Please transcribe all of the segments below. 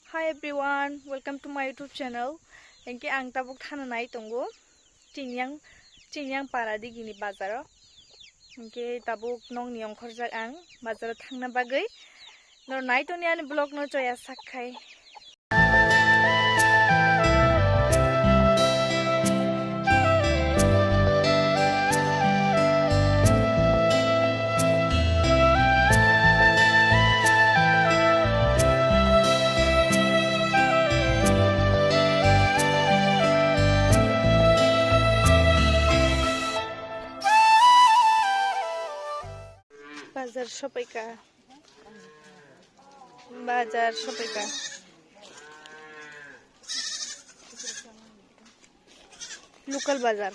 Hi everyone, welcome to my YouTube channel. Engke ang tabuk thana nai tongo. Chingyang para di gini bazar. Engke tabuk nong niong khorjak ang bazar thangna bagai. Nor nai toni ani vlog no choya sakhai. Bazar shopaika. Local bazar.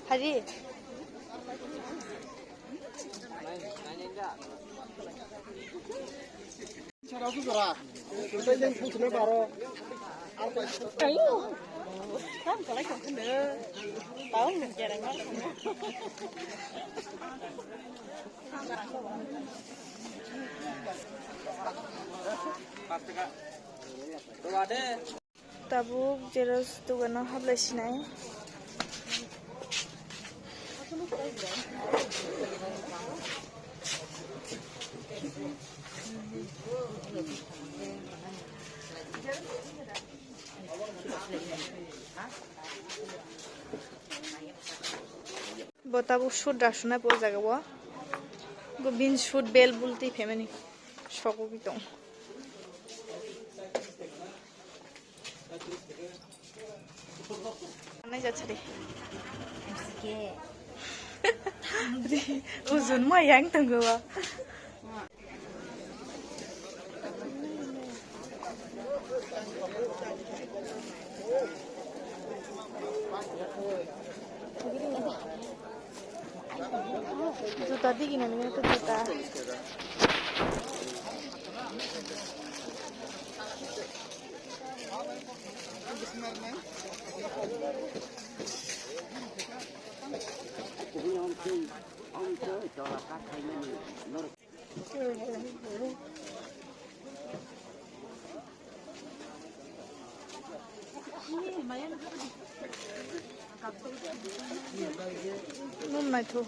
Hari. Tabuk jeros dugano hablasinai. Botabuk shoot rasuna po jagawa. Go bin shoot bell bulti femeni. Shoko bitong. Anai jachare. Uzun ma yang tanggawa. Juta di gini nih itu juta. Nung na ito.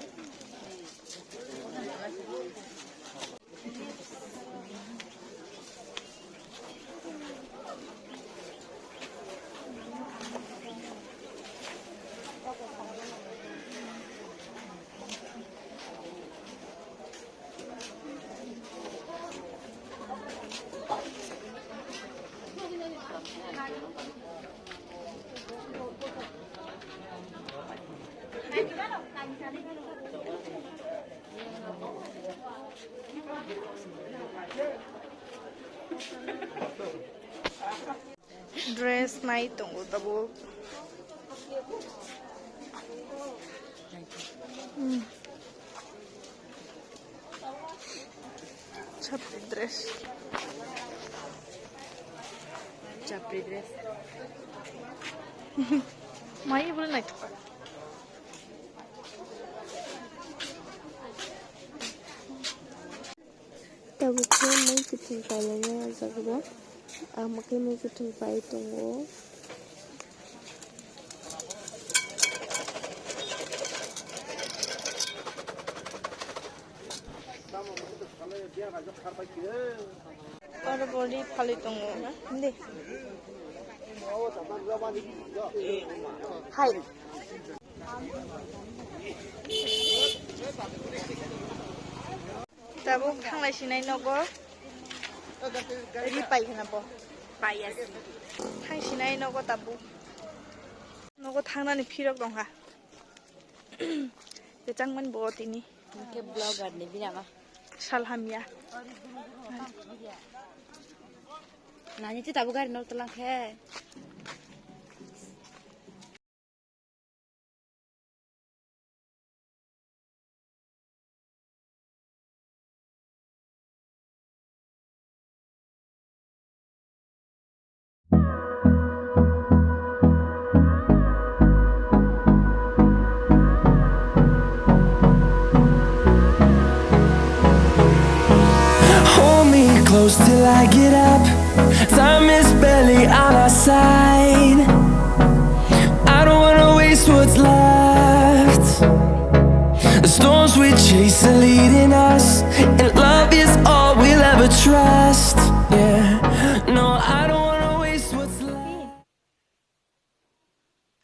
Dress nai tunggu tabu. Chapri dress. Mai boleh naik apa? Tabu kan mai kucing kalanya zagwa. Makai mai kucing pai tunggu. Or body phali tunggu. Hindi. Hai. Tabuk thanglai sinai nogo. Ripai kana po. Payas. Thang sinai nogo tabuk. Nogo thangnani phirok dong ha. Jangman bo tini. Ke blogger ni binama. Salhamia. Nani tu tabu gari nol tulang ke. close till I get up. Time is barely on our side. I don't wanna waste what's left. The storms we chase are leading us, and love is all we'll ever trust. Yeah, no, I don't wanna waste what's left.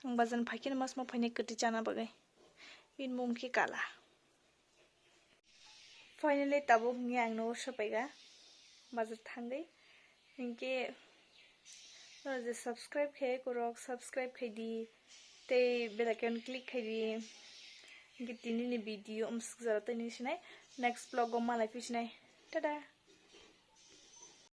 Ang bazan phakin mas ma phane kati chana bagai in mum ki kala. Finally tabuk ngi ang no shapaiga bazar thangai inke J subscribe khai korok subscribe khai di te bell icon click khai di inke tini ni video umsuk jara tani sinai next vlog o malai pisnai tada.